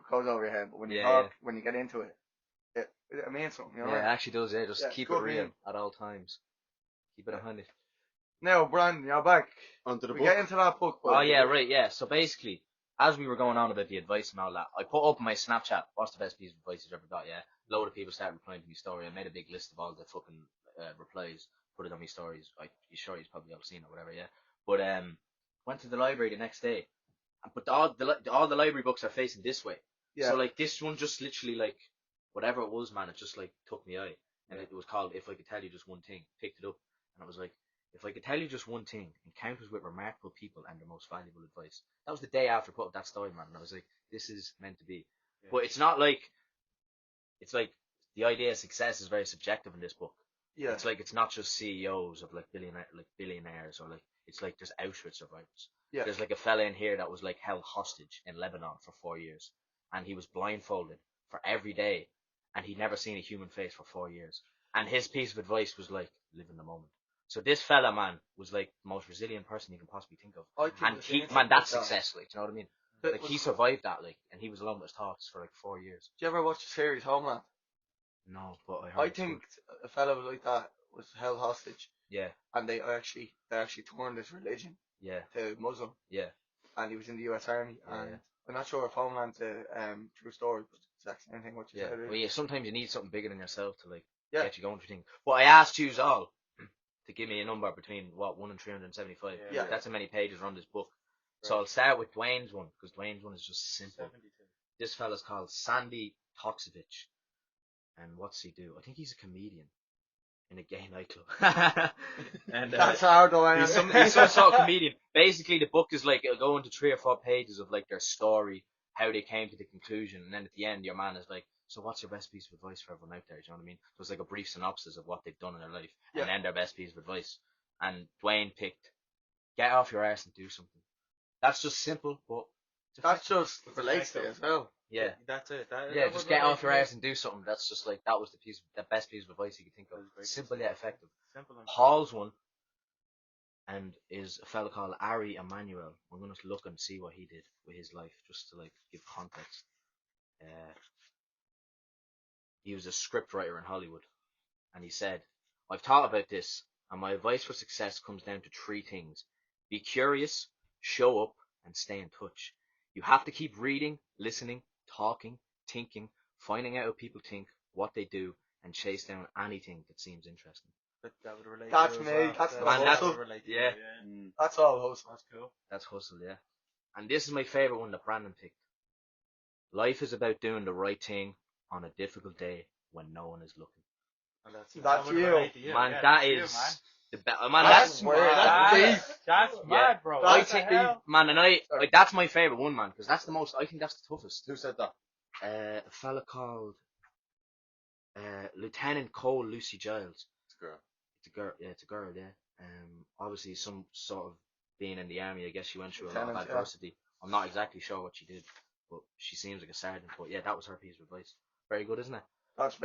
goes over your head. But when you talk, when you get into it, it means something. You know Yeah, it what I mean? actually does. Yeah, just Yeah, keep good it real meme. at all times. Keep it 100. Now, Brandon, you're back. Onto the We book. get into that book. Oh yeah, right. Yeah. So basically, as we were going on about the advice and all that, I put up my Snapchat. What's the best piece of advice you've ever got? Yeah. A load of people started replying to my story. I made a big list of all the fucking replies. Put it on my stories. You sure you've probably all seen it or whatever. Yeah. But went to the library the next day. But all the library books are facing this way. Yeah. So like this one just literally like whatever it was, man, it just like took me eye. And it was called If I Could Tell You Just One Thing. Picked it up and it was like, if I could tell you just one thing, encounters with remarkable people and their most valuable advice. That was the day after I put up that story, man, and I was like, this is meant to be. Yeah. But it's not like, it's like the idea of success is very subjective in this book. Yeah. It's like it's not just CEOs of like billionaires or like it's like there's Auschwitz survivors. Yeah. There's like a fella in here that was like held hostage in Lebanon for 4 years, and he was blindfolded for every day, and he'd never seen a human face for 4 years. And his piece of advice was like, live in the moment. So this fella, man, was like the most resilient person you can possibly think of. And he, man, that's success, like, do you know what I mean? Like he survived that, like, and he was alone with his thoughts for like 4 years. Do you ever watch the series Homeland? No, but I heard. I think a fella like that was held hostage. Yeah. And they actually turned his religion. Yeah. To Muslim. Yeah. And he was in the US Army. Yeah. And I'm not sure if Homeland's a true story, but it's the exact same thing what you said. Really. Well, yeah, sometimes you need something bigger than yourself to like get you going for things. But I asked you all to give me a number between 1 and 375. Yeah. That's how many pages are on this book. Right. So I'll start with Dwayne's one because Dwayne's one is just simple. 72. This fella's called Sandy Toxovich, and what's he do? I think he's a comedian in a gay nightclub. And that's hard though. He's some sort of comedian. Basically, the book is like it'll go into 3 or 4 pages of like their story, how they came to the conclusion, and then at the end, your man is like, so what's your best piece of advice for everyone out there? Do you know what I mean? So it's like a brief synopsis of what they've done in their life, and then their best piece of advice. And Dwayne picked, get off your arse and do something. That's just simple, but that's just relates to it as well. Yeah, that's it. Just get off your arse and do something. That's just like that was the best piece of advice you could think of. Simple yet effective. Paul's one, and is a fella called Ari Emanuel. I'm gonna look and see what he did with his life, just to like give context. He was a scriptwriter in Hollywood, and he said, I've thought about this, and my advice for success comes down to 3 things. Be curious, show up, and stay in touch. You have to keep reading, listening, talking, thinking, finding out how people think, what they do, and chase down anything that seems interesting. That would relate that's to me. well. That's the hustle. Yeah. That's all hustle. That's cool. That's hustle, yeah. And this is my favourite one that Brandon picked. Life is about doing the right thing on a difficult day when no one is looking. And That's that would you. relate to Man, yeah, that that's you, is man. the best. Man, That's that's weird. That's deep. That's Yeah. mad, bro. That's What the deep. hell? man, and like, that's my favorite one, man, because that's the most. I think that's the toughest. Who said that? A fella called Lieutenant Cole Lucy Giles. It's a girl. It's a girl. Yeah, it's a girl. Yeah. Obviously some sort of being in the army. I guess she went through a lot of Lieutenant, yeah. adversity. I'm not exactly sure what she did, but she seems like a sergeant. But yeah, that was her piece of advice. Very good, isn't it? That's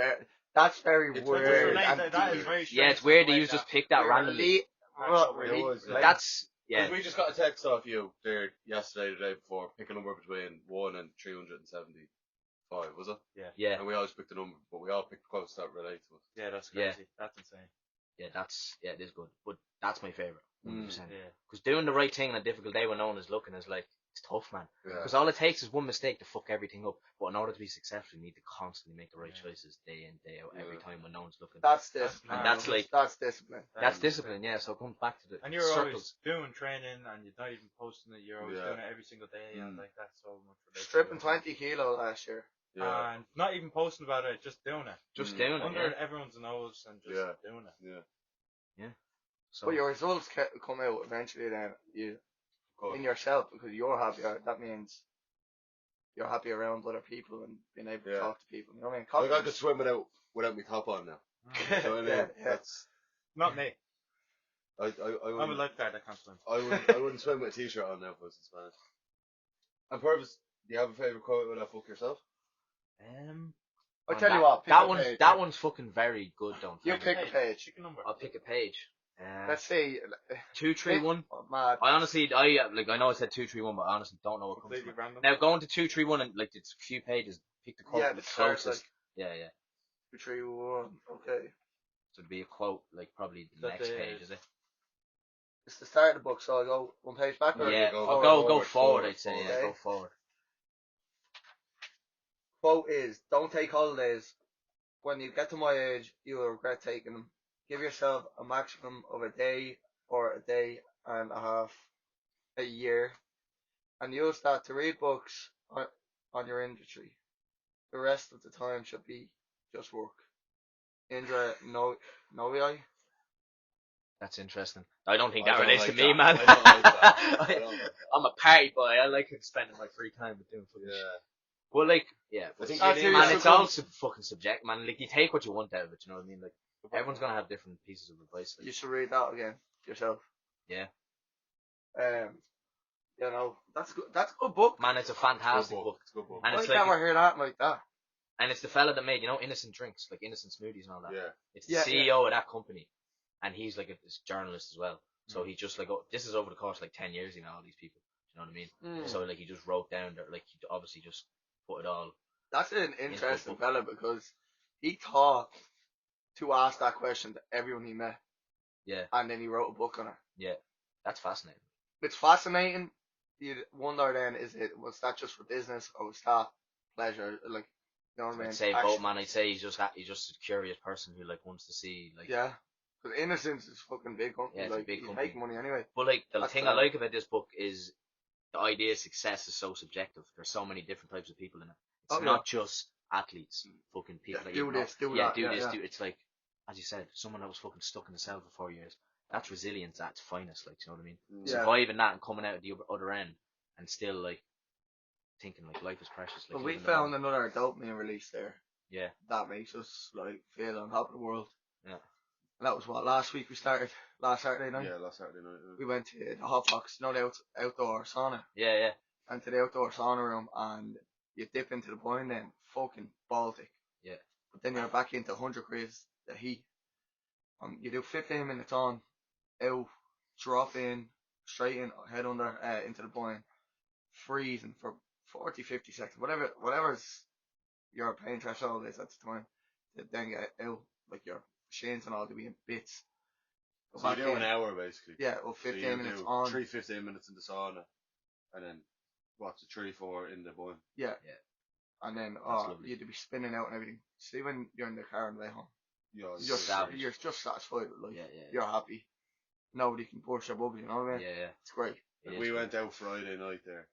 very It's weird. weird. and That is deep. very strange. Yeah, it's weird that the way you just picked that We're randomly. Well, Really? It was, like, That's yeah. Because we just got a text off you there yesterday, the day before, pick a number between 1 and 375, was it? Yeah, And we always picked a number, but we all picked quotes that relate to us. Yeah, that's Yeah. crazy. That's insane. yeah, it is good. But that's my favorite, 100%. Yeah. Because doing the right thing on a difficult day when no one is looking is like, it's tough, man. Yeah. Because all it takes is one mistake to fuck everything up. But in order to be successful, you need to constantly make the right choices day in, day out, every Yeah. time when no one's looking. That's discipline. And that's like- that's discipline. That's discipline, yeah. So it comes back to the And you're circles. always doing training, and you're not even posting it. You're always Yeah. doing it every single day, and Mm. like that's so much. related to Stripping it. 20 kilo last year. Yeah. And not even posting about it, just doing it. Just Mm. doing it, Under yeah. everyone's nose and just Yeah. doing it. Yeah. So, But your results come out eventually. Then you Good. in yourself because you're happier. That means you're happy around other people and being able to Yeah. talk to people. You know what I mean? Like I could Confidence. swim without my top on now. You know what I mean? Yeah, yeah. That's Not me. I I'm a wouldn't, lifeguard. I can't swim. I wouldn't swim with a t-shirt on now if I was in Spanish. And Purvis, do you have a favourite quote with that fuck yourself? I'll man, tell you that- what. pick that a one's page. that one's fucking very good. Don't You think. pick a page. Pick a number. I'll pick a page. Let's see. 231. Oh, mad. I honestly, I know I said 231, but I honestly don't know what comes to Completely mind. random. Now going to 231 and like it's a few pages. Pick the quote Yeah, that's the start, closest. like- Yeah. 2, 3, 1. Okay. So it'd be a quote like probably the That next is- page, is it? It's the start of the book, so I'll go one page back. No, Or you Yeah. go I'll go forward, forward. I'd say. forward. Yeah, Okay. go forward. Quote is: Don't take holidays. When you get to my age, you will regret taking them. Give yourself a maximum of a day or a day and a half a year, and use that to read books on your industry. The rest of the time should be just work. Indra Novi. That's interesting. I don't think I that don't relates like to me, that. man. I don't like that. I don't like that. I'm a party boy. I like spending my free time with doing fucking shit. Yeah. Well, like, yeah. I But think That's you need serious. man, it's all fucking subject, man. Like, you take what you want out of it. You know what I mean? Like, everyone's gonna have different pieces of advice. Like, You should read that again yourself. Yeah. You know that's good. That's a good book. man, it's a fantastic book. It's a good book. And I it's never like, heard that like that. and it's the fella that made, innocent drinks, like innocent smoothies and all that. Yeah. It's the Yeah, CEO of that company, and he's like this journalist as well. So he's just like, this is over the course of like 10 years, all these people. You know what I mean? Mm. So like he just wrote down that, like he obviously just put it all. That's an interesting book. fella because he thought to ask that question to everyone he met, Yeah, and then he wrote a book on it. yeah, that's fascinating. It's fascinating. You wonder then, was that just for business or was that pleasure? Like, you know what I mean? I'd say Action. both, man. I'd say he's just a curious person who like wants to see like. Yeah. Because Innocence is fucking big company. Yeah, it's a like, big you company. make money anyway. But like the That's thing I like about this book is the idea of success is so subjective. There's so many different types of people in it. It's Oh, not just athletes, fucking people. Yeah, that do you know. this, do yeah, that, do yeah, this, yeah. do. It's like, as you said, someone that was fucking stuck in the cell for 4 years. That's resilience at its finest. Like, you know what I mean? Yeah. Surviving that and coming out at the other end and still like thinking like life is precious. Like But we living the found moment. another dopamine release there. Yeah. That makes us like feel on top of the world. Yeah. And that was what last week we started. Last Saturday night. Yeah, last Saturday night. We went to the hot box, the outdoor sauna. Yeah. And to the outdoor sauna room, and you dip into the boiling then, fucking Baltic. Yeah. But then you're back into 100 degrees, the heat. You do 15 minutes on, out, drop in, straight in, head under, into the boiling, freezing for 40, 50 seconds, whatever's your pain threshold is at the time. Then get out, like your machines and all to be in bits. Go So you back do in. an hour basically. Yeah, well, So 15 you minutes do on. 15 minutes in the sauna, and then what's 3-4 in the boil. Yeah. Yeah. And then lovely. you'd be spinning out and everything. See when you're in the car on the way home, Yeah, you're just satisfied with life. Yeah. You're happy. Nobody can burst your bubble, you know what I mean? Yeah. It's great. It Like is we good. went out Friday night there,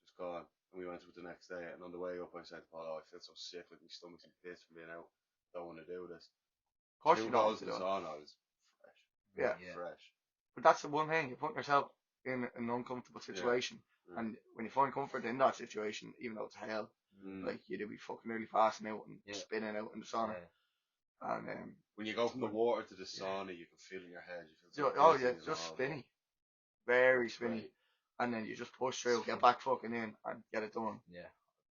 just gone. and we went to it the next day. And on the way up, I said, "Oh, I feel so sick. Like my stomach's in bits from being out. Don't want to do this." Of course 2 you don't. goals in the sauna, I was fresh. Yeah. Fresh. But that's the one thing, you're putting yourself in an uncomfortable situation. Yeah. And when you find comfort in that situation, even though it's hell, like you'd be fucking nearly passing out and spinning out in the sauna. Yeah. And when you go from the water to the sauna, you can feel in your head. You feel it's just spinny. Very spinny. Great. And then you just push through, get back fucking in, and get it done. Yeah.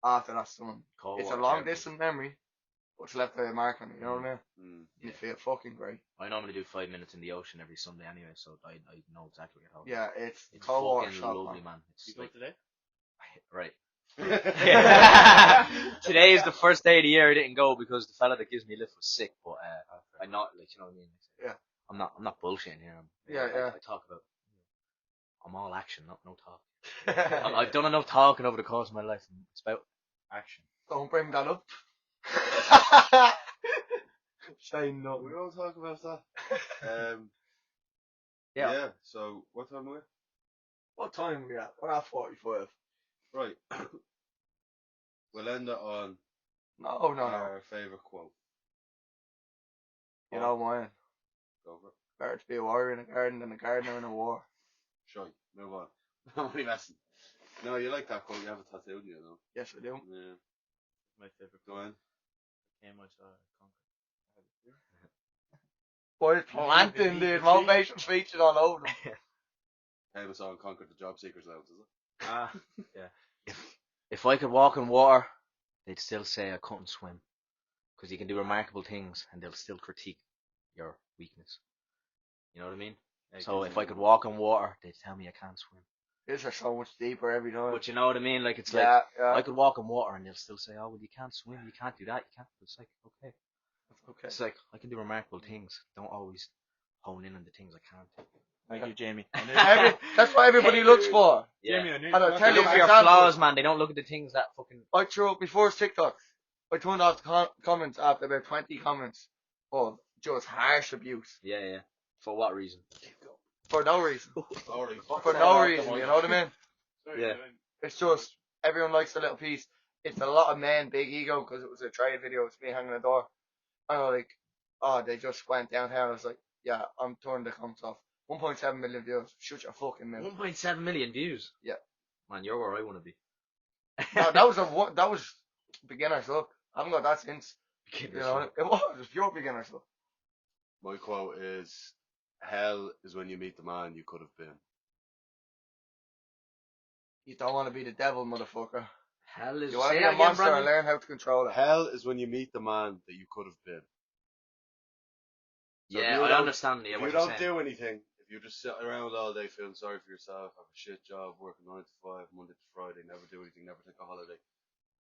After that's done. Cold It's a water long therapy. distance memory, but it's left a mark on it, you know what I mean? You feel fucking great. I normally do 5 minutes in the ocean every Sunday anyway, so I know exactly how. Yeah, it's It's cold water fucking shot, lovely, man. man. It's You go like, today? right. Today is the first day of the year I didn't go because the fella that gives me a lift was sick, but I'm not, like, you know what I mean? Yeah. I'm not bullshitting here. I talk about, I'm all action, not no talk. I've done enough talking over the course of my life. It's about action. Don't bring that up. Shane, no. We don't talk about that. Yeah. So what time are we? What time are we at? We're at 45. Right. We'll end it on No. our favourite quote. You know mine. Go for it. Better to be a warrior in a garden than a gardener in a war. Sure. Move on. I'm only messing. No, you like that quote. You have a tattoo, do you know? Yes, I do. Yeah. My favorite. Go on. Came I saw Boy, planting, dude. Motivation speeches all over them. Famous on Conquered the Job Seekers Lounge, is it? Yeah. If I could walk on water, they'd still say I couldn't swim. Because you can do remarkable things and they'll still critique your weakness. You know what I mean? So if I could walk on water, they'd tell me I can't swim. These are so much deeper every time. But you know what I mean? Like, it's yeah. I could walk on water and they'll still say, oh, well, you can't swim, you can't do that, you can't. It's like, okay. Okay. It's like, I can do remarkable things. Don't always hone in on the things I can't. Thank you, Jamie. That's what everybody looks for. Yeah. Jamie, And I'll tell They you look for your example. flaws, man. They don't look at the things that fucking... I threw up before TikTok. I turned off the comments after about 20 comments of just harsh abuse. Yeah. For what reason? For no reason. Alright. For no reason, you know what I mean? Yeah. It's just, everyone likes a little piece. It's a lot of men, big ego, because it was a trade video. It's me hanging the door. And I'm like, oh, they just went downtown. I was like, yeah, I'm turning the comments off. 1.7 million views. Shut your fucking mouth. 1.7 million views. Yeah. Man, you're where I want to be. No, that was beginner's luck. I haven't got that since. You know, it was pure beginner's luck. My quote is, hell is when you meet the man you could have been. You don't want to be the devil, motherfucker. Hell is... You want to be a monster and learn how to control it. Hell is when you meet the man that you could have been. So Yeah, I understand. Yeah, If what you you're don't saying. do anything, if you just sit around all day feeling sorry for yourself, have a shit job, working 9 to 5, Monday to Friday, never do anything, never take a holiday,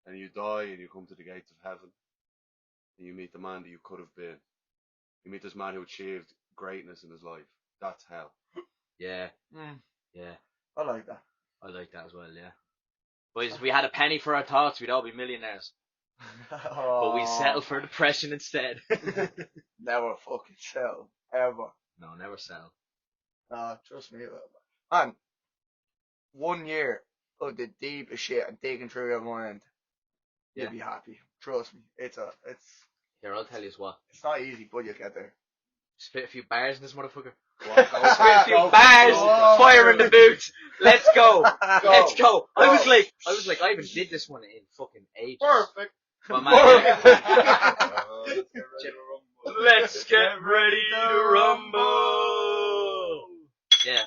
and you die and you come to the gates of heaven, and you meet the man that you could have been. You meet this man who achieved greatness in his life. That's hell. Yeah. Mm. Yeah. I like that. I like that as well, yeah. Boys, if we had a penny for our thoughts, we'd all be millionaires. But we settle for depression instead. Never fucking sell. Ever. No, never settle. Trust me. Man, 1 year of the deepest shit and digging through your mind, you'll be happy. Trust me. It's Here, I'll tell you what. not easy, but you'll get there. Spit a few bars in this motherfucker. Spit Spit a few bars. Fire in the boots. Let's go. Let's go. I was like, I even did this one in fucking ages. Perfect. But man, let's get ready to rumble. Yeah.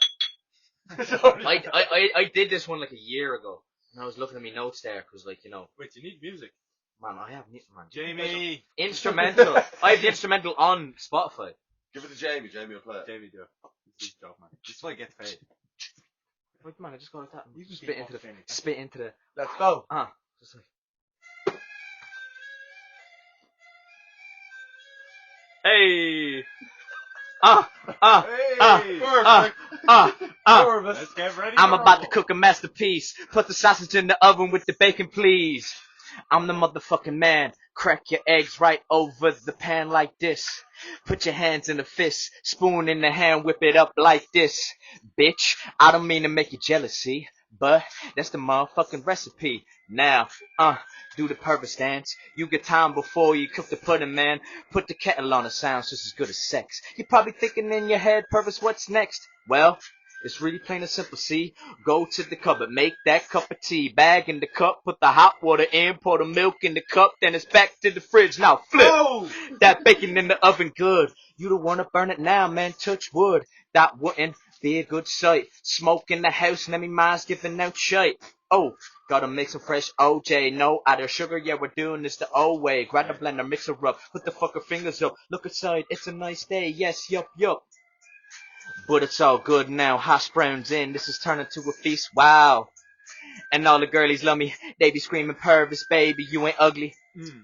I did this one like a year ago, and I was looking at my notes there because, like, you know. Wait, you need music. Man, I have man. Jamie. Instrumental. I have the instrumental on Spotify. Give it to Jamie. Jamie will play it. Jamie, do it. This is job, man. This is why I get paid. Wait, man, I just got like that. You can Spit into the. Let's go. Just like. Hey. Purvis. Let's get ready. I'm about to cook a masterpiece. Put the sausage in the oven with the bacon, please. I'm the motherfucking man. Crack your eggs right over the pan like this. Put your hands in a fist. Spoon in the hand, whip it up like this. Bitch, I don't mean to make you jealous, see? But that's the motherfucking recipe. Now, do the Purvis dance. You get time before you cook the pudding, man. Put the kettle on, it sounds just as good as sex. You're probably thinking in your head, Purvis, what's next? Well, it's really plain and simple, see? Go to the cupboard, make that cup of tea. Bag in the cup, put the hot water in, pour the milk in the cup, then it's back to the fridge. Now flip that bacon in the oven good. You don't wanna burn it now, man, touch wood. That wouldn't be a good sight. Smoke in the house and me mind's giving out shite. Oh, gotta make some fresh OJ. No other sugar, yeah, we're doing this the old way. Grab the blender, mix her up, put the fucker fingers up. Look aside, it's a nice day, yes, yup. But it's all good now, hash browns in, this is turning to a feast, wow. And all the girlies love me, they be screaming, Purvis, baby, you ain't ugly.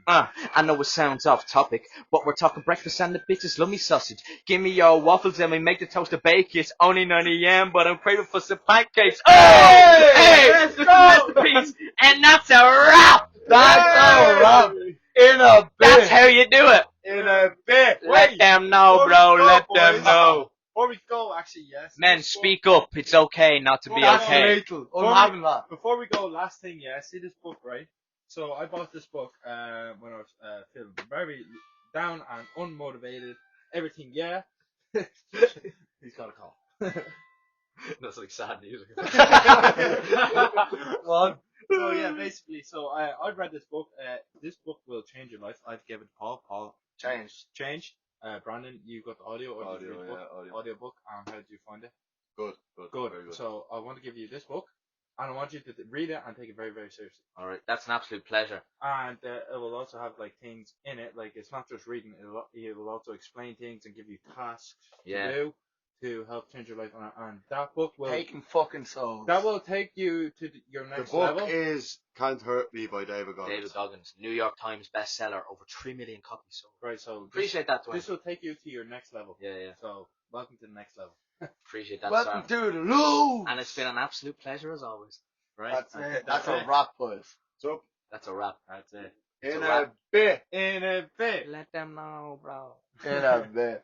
I know it sounds off topic, but we're talking breakfast and the bitches love me sausage. Give me your waffles and we make the toast of bacon. It's only 9 a.m., but I'm craving for some pancakes. Hey, let's go! Peace. And that's a wrap. That's a wrap. In a bit. That's how you do it. In a bit. Let them know, bro. Let them know. Before we go, actually, yes. Men, speak up. It's okay not to be That's okay. lethal. I'm having that. Before we go, last thing, yeah, see this book, right? So I bought this book when I was feeling very down and unmotivated. Everything, yeah. He's got a call. That's like sad music. What? So yeah, basically, so I read this book. This book will change your life. I'd give it to Paul. Paul, change. Brandon, you got the audio or did you read the book? Audio book. How did you find it? Good. Good. So I want to give you this book, and I want you to read it and take it very, very seriously. All right, that's an absolute pleasure. And it will also have like things in it, like it's not just reading. It will also explain things and give you tasks to do to help change your life. And that book will Taking fucking souls. that will take you to your The next book level. is Can't Hurt Me by David Goggins. David Goggins, New York Times bestseller, over 3 million copies sold. Right. So Appreciate that, Dwayne. this will take you to your next level. Yeah. So welcome to the next level. Appreciate that, Welcome sir. to the loo. And it's been an absolute pleasure as always. Right? That's it. That's That's a it. wrap, boys. So, That's a wrap. That's it. In a a wrap. bit. In a bit. Let them know, bro. In a bit.